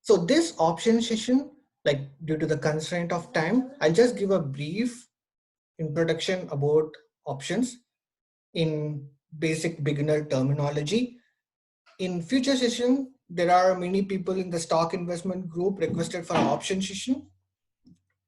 So this option session, like due to the constraint of time, I'll just give a brief introduction about options in basic beginner terminology. In future session, there are many people in the stock investment group requested for an option session.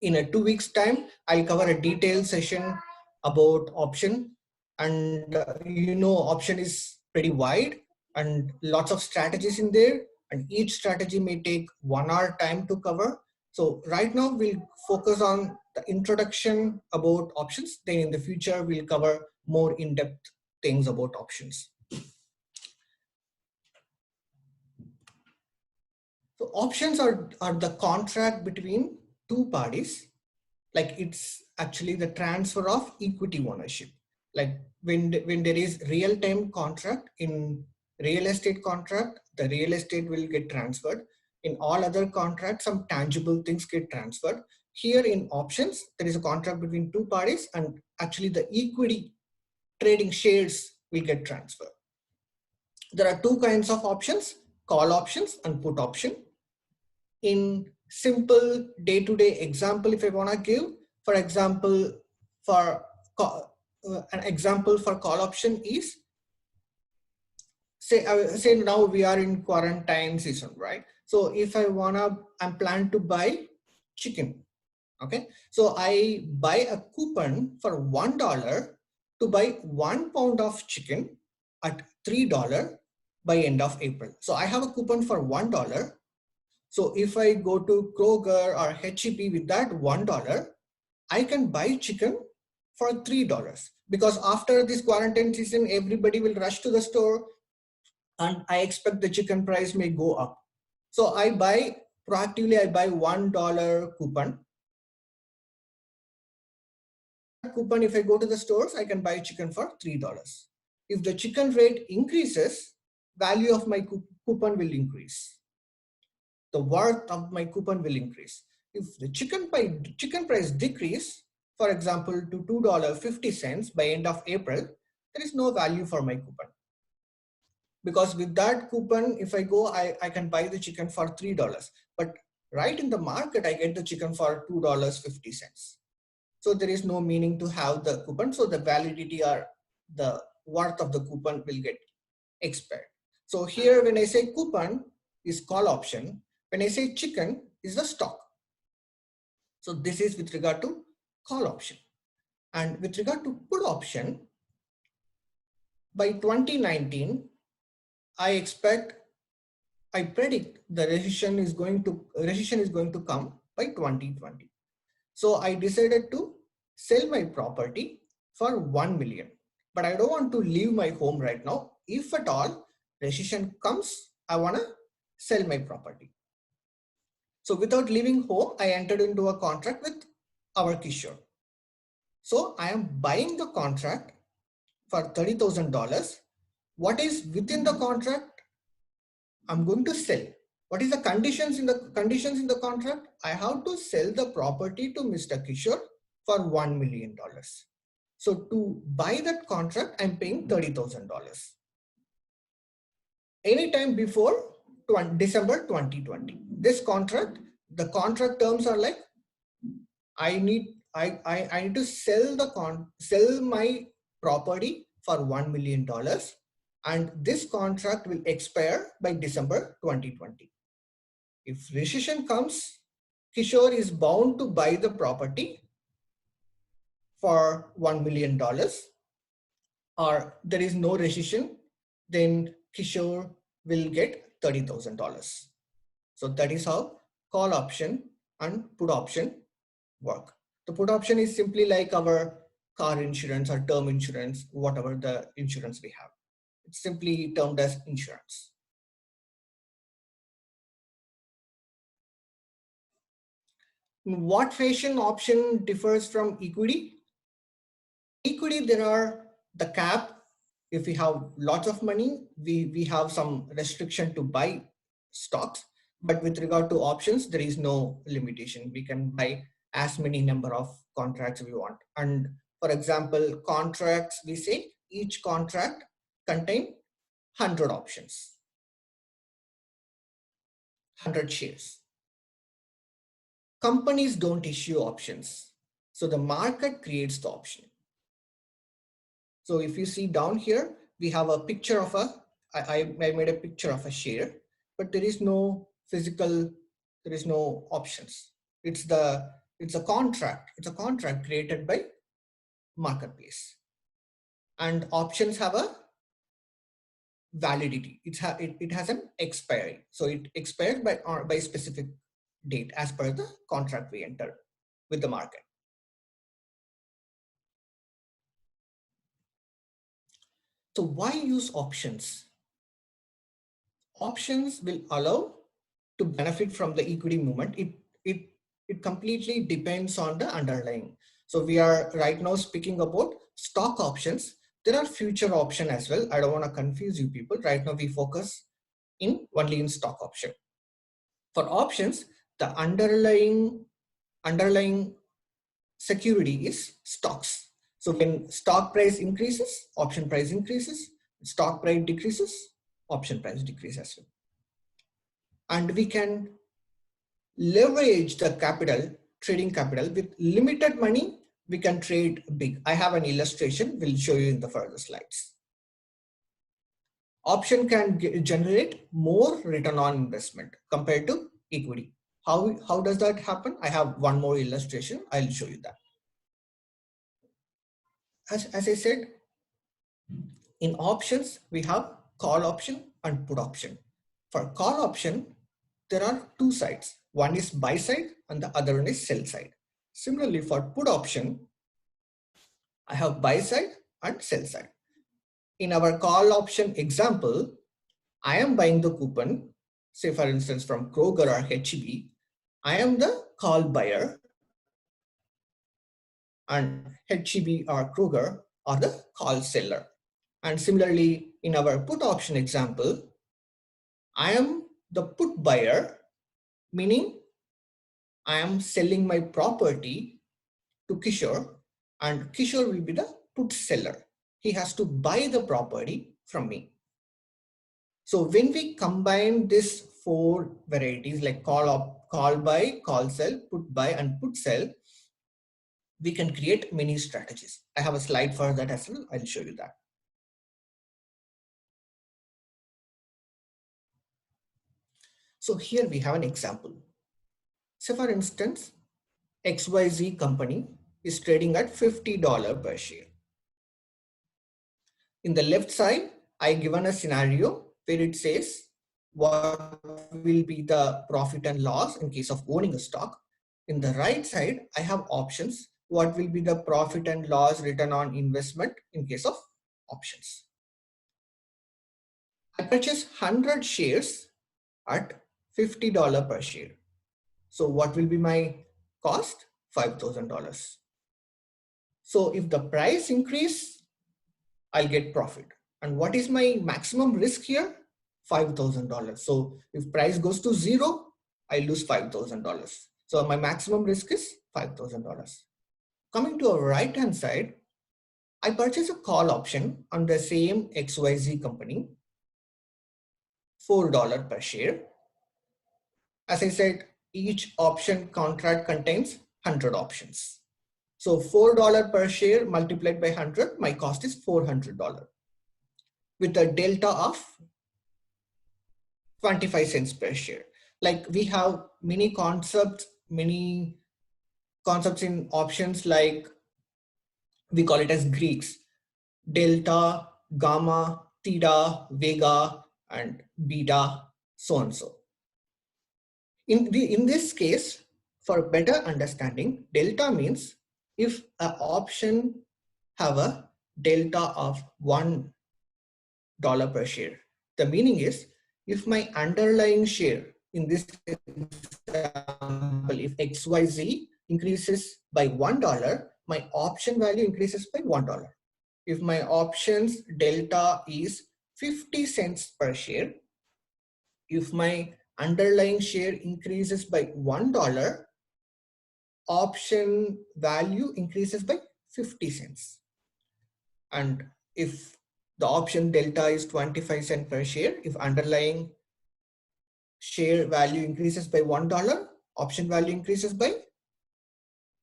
In a 2 weeks time, I'll cover a detailed session about option. And option is pretty wide and lots of strategies in there. And each strategy may take 1 hour time to cover. So right now we'll focus on the introduction about options. Then in the future, we'll cover more in-depth things about options. So options are the contract between two parties. Like it's actually the transfer of equity ownership. Like when there is real-time contract in real estate contract, the real estate will get transferred. In all other contracts, some tangible things get transferred. Here in options, there is a contract between two parties and actually the equity trading shares will get transferred. There are two kinds of options, call options and put option. In simple day-to-day example, if I want to give, for example, for an example for call option is, say now we are in quarantine season, right? So if I'm planning to buy chicken, okay? So I buy a coupon for $1 to buy 1 pound of chicken at $3 by end of April. So I have a coupon for $1. So if I go to Kroger or HEB with that $1, I can buy chicken for $3 because after this quarantine season, everybody will rush to the store and I expect the chicken price may go up. So I buy proactively, I buy $1 coupon. Coupon, if I go to the stores, I can buy chicken for $3. If the chicken rate increases, value of my coupon will increase. The worth of my coupon will increase. If the chicken price decrease, for example, to $2.50 by end of April, there is no value for my coupon. Because with that coupon, if I go, I can buy the chicken for $3. But right in the market, I get the chicken for $2.50. So there is no meaning to have the coupon. So the validity or the worth of the coupon will get expired. So here, when I say coupon is call option, when I say chicken is the stock. So this is with regard to call option. And with regard to put option, by 2019, I predict the recession is going to come by 2020. So I decided to sell my property for 1 million. But I don't want to leave my home right now. If at all recession comes, I want to sell my property. So without leaving home, I entered into a contract with our Kishore. So I am buying the contract for $30,000. What is within the contract? I'm going to sell. What is the conditions in the contract? I have to sell the property to Mr. Kishore for $1 million. So to buy that contract, I'm paying $30,000. Anytime before December 2020. This contract, the contract terms are like, I need to sell my property for $1 million, and this contract will expire by December 2020. If recession comes, Kishore is bound to buy the property for $1 million, or there is no recession, then Kishore will get $30,000. So that is how call option and put option work. The put option is simply like our car insurance or term insurance, whatever the insurance we have. It's simply termed as insurance. In what fashion option differs from equity? Equity, there are the cap. If we have lots of money, we have some restriction to buy stocks. But with regard to options, there is no limitation. We can buy as many number of contracts we want. And for example, contracts, we say each contract contain 100 options. 100 shares. Companies don't issue options. So the market creates the option. So if you see down here, we have a picture of I made a picture of a share, but there is no physical, there is no options. It's a contract. It's a contract created by marketplace. And options have a validity. It has an expiry. So it expires by specific date as per the contract we enter with the market. So why use options? Options will allow to benefit from the equity movement. It completely depends on the underlying. So we are right now speaking about stock options. There are future option as well. I don't want to confuse you people. Right now we focus only in stock option. For options, the underlying security is stocks. So when stock price increases, option price increases. Stock price decreases, option price decreases as well. And we can leverage the capital, trading capital. With limited money, we can trade big. I have an illustration, we'll show you in the further slides. Option can generate more return on investment compared to equity. How does that happen? I have one more illustration, I'll show you that. As I said, in options, we have call option and put option. For call option, there are two sides. One is buy side and the other one is sell side. Similarly, for put option, I have buy side and sell side. In our call option example, I am buying the coupon, say for instance from Kroger or HEB. I am the call buyer and HEB or Kroger are the call seller. And similarly, in our put option example, I am the put buyer, meaning I am selling my property to Kishore and Kishore will be the put seller. He has to buy the property from me. So when we combine these four varieties like call buy, call sell, put buy and put sell, we can create many strategies. I have a slide for that as well. I'll show you that. So here we have an example. So for instance, XYZ company is trading at $50 per share. In the left side, I given a scenario where it says what will be the profit and loss in case of owning a stock. In the right side, I have options. What will be the profit and loss return on investment in case of options? I purchase 100 shares at $50 per share. So what will be my cost? $5,000. So if the price increase, I'll get profit. And what is my maximum risk here? $5,000. So if price goes to zero, I lose $5,000. So my maximum risk is $5,000. Coming to a right-hand side, I purchase a call option on the same XYZ company, $4 per share. As I said, each option contract contains 100 options. So $4 per share multiplied by 100, my cost is $400 with a delta of 25 cents per share. Like we have many concepts in options, like we call it as Greeks: delta, gamma, theta, vega, and beta, so and so. In this case, for better understanding, delta means if an option have a delta of $1 per share. The meaning is if my underlying share in this example, if XYZ increases by $1, my option value increases by $1. If my options delta is 50 cents per share, if my underlying share increases by $1, option value increases by 50 cents. And if the option delta is 25 cents per share, if underlying share value increases by $1, option value increases by,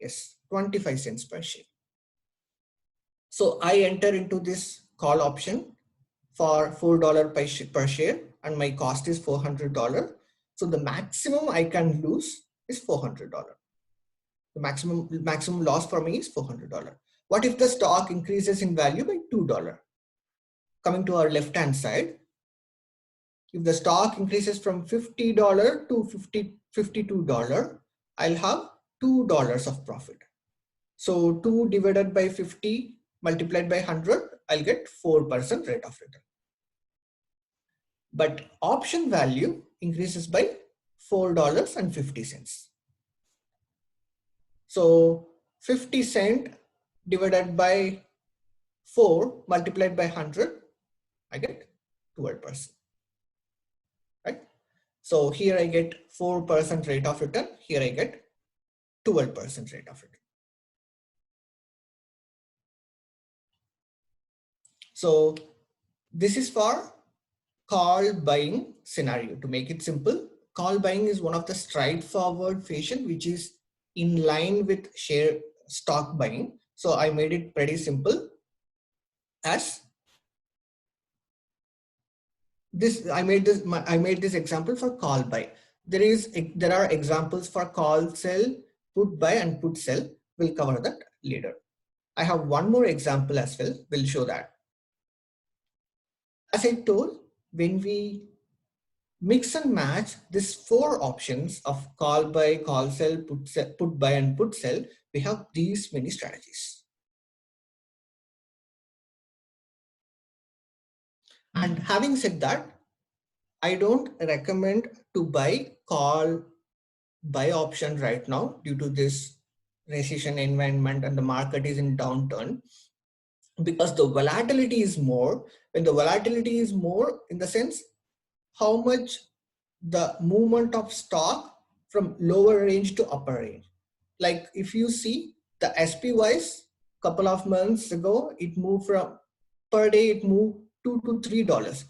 yes, 25 cents per share. So I enter into this call option for $4 per share and my cost is $400. So the maximum I can lose is $400. The maximum loss for me is $400. What if the stock increases in value by $2? Coming to our left hand side, if the stock increases from $50 to $52, I'll have $2 of profit. So 2 divided by 50 multiplied by 100, I'll get 4% rate of return. But option value increases by $4.50. So 50 cent divided by 4 multiplied by 100, I get 12%. Right? So here I get 4% rate of return. Here I get 12% rate of return. So this is for call buying scenario. To make it simple, call buying is one of the straightforward fashion which is in line with share stock buying. So I made it pretty simple as this. I made this example for call buy. There are examples for call sell, put buy and put sell. We'll cover that later. I have one more example as well. We'll show that. As I told, when we mix and match these 4 options of call buy, call sell, put buy and put sell, we have these many strategies. And having said that, I don't recommend to buy call buy option right now due to this recession environment and the market is in downturn, because the volatility is more. When the volatility is more, in the sense how much the movement of stock from lower range to upper range. Like if you see the SPYs couple of months ago, it moved from per day, it moved $2 to $3.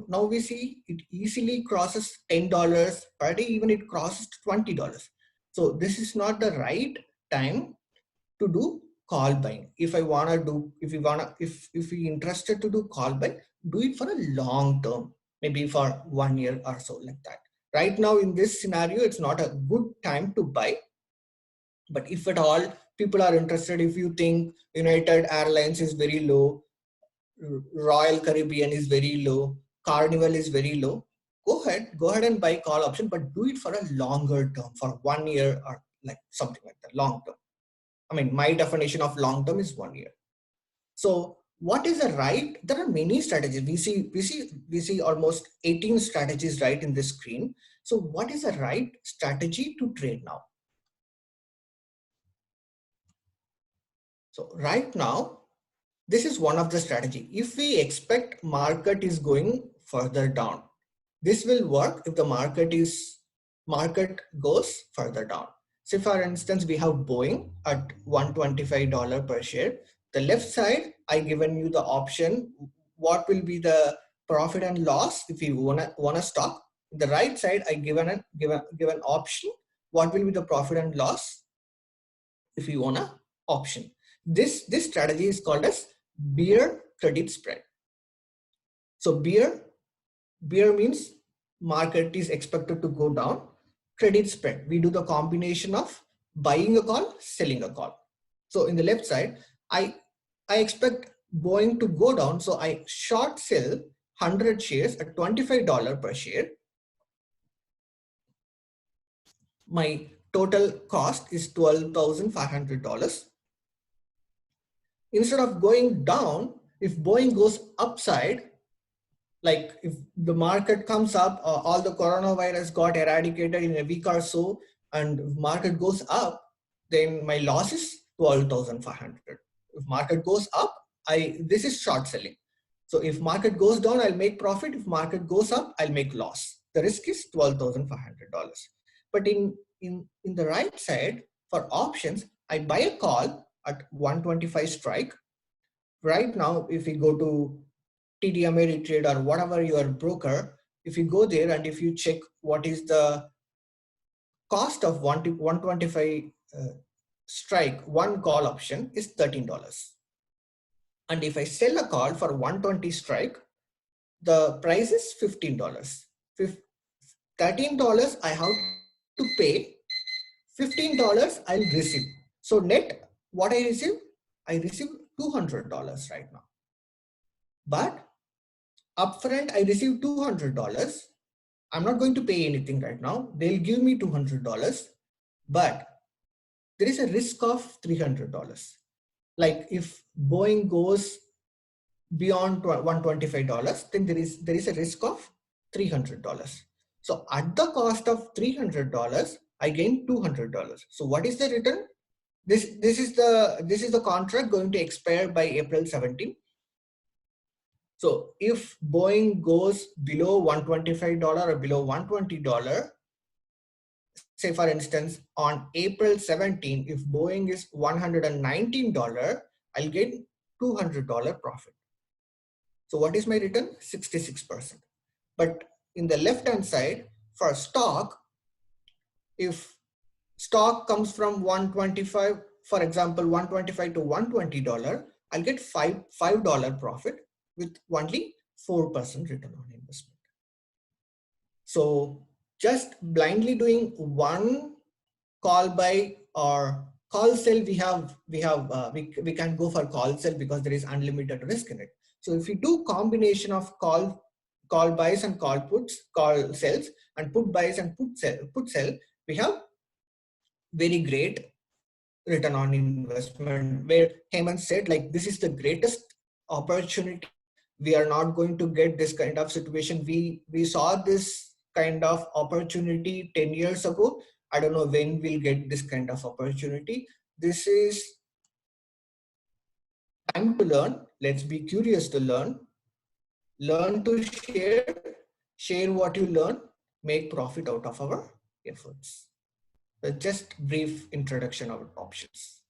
Now we see it easily crosses $10 per day, even it crosses $20. So this is not the right time to do call buying. If we interested to do call buy, do it for a long term, maybe for 1 year or so, like that. Right now in this scenario, it's not a good time to buy. But if at all people are interested, if you think United Airlines is very low, Royal Caribbean is very low, Carnival is very low, go ahead and buy call option, but do it for a longer term, for 1 year or like something like that, long term. I mean, my definition of long term is 1 year. So what is the right? There are many strategies. We see almost 18 strategies right in this screen. So what is the right strategy to trade now? So right now, this is one of the strategy. If we expect market is going further down, this will work if the market goes further down. Say for instance, we have Boeing at $125 per share. The left side, I given you the option, what will be the profit and loss if you want a stock. The right side, I given an option, what will be the profit and loss if you want a option. This strategy is called as bear credit spread. So bear means market is expected to go down. Credit spread, we do the combination of buying a call, selling a call. So in the left side, I expect Boeing to go down, so I short sell 100 shares at $25 per share. My total cost is $12,500. Instead of going down, if Boeing goes upside, like if the market comes up, all the coronavirus got eradicated in a week or so, and market goes up, then my loss is 12,500. If market goes up, this is short selling. So if market goes down, I'll make profit. If market goes up, I'll make loss. The risk is $12,500. But in the right side, for options, I buy a call at 125 strike. Right now, if we go to TD Ameritrade or whatever your broker, if you go there and if you check what is the cost of 125 strike, one call option is $13. And if I sell a call for 120 strike, the price is $15. $13 I have to pay, $15 I'll receive. So net, what I receive? I receive $200 right now. But upfront, I receive $200. I'm not going to pay anything right now. They'll give me $200, but there is a risk of $300. Like if Boeing goes beyond $125, then there is a risk of $300. So at the cost of $300, I gain $200. So what is the return? This is the contract going to expire by April 17. So if Boeing goes below $125 or below $120, say for instance, on April 17, if Boeing is $119, I'll get $200 profit. So what is my return? 66%. But in the left-hand side, for stock, if stock comes from 125, for example, 125 to $120, I'll get $5 profit with only 4% return on investment. So just blindly doing one call buy or call sell, we can go for call sell because there is unlimited risk in it. So if we do combination of call buys and call puts, call sells, and put buys and put sell, we have very great return on investment, where Hemant said, like, this is the greatest opportunity. We are not going to get this kind of situation. We saw this kind of opportunity 10 years ago. I don't know when we'll get this kind of opportunity. This is time to learn. Let's be curious to learn to share what you learn, make profit out of our efforts. Just brief introduction of options.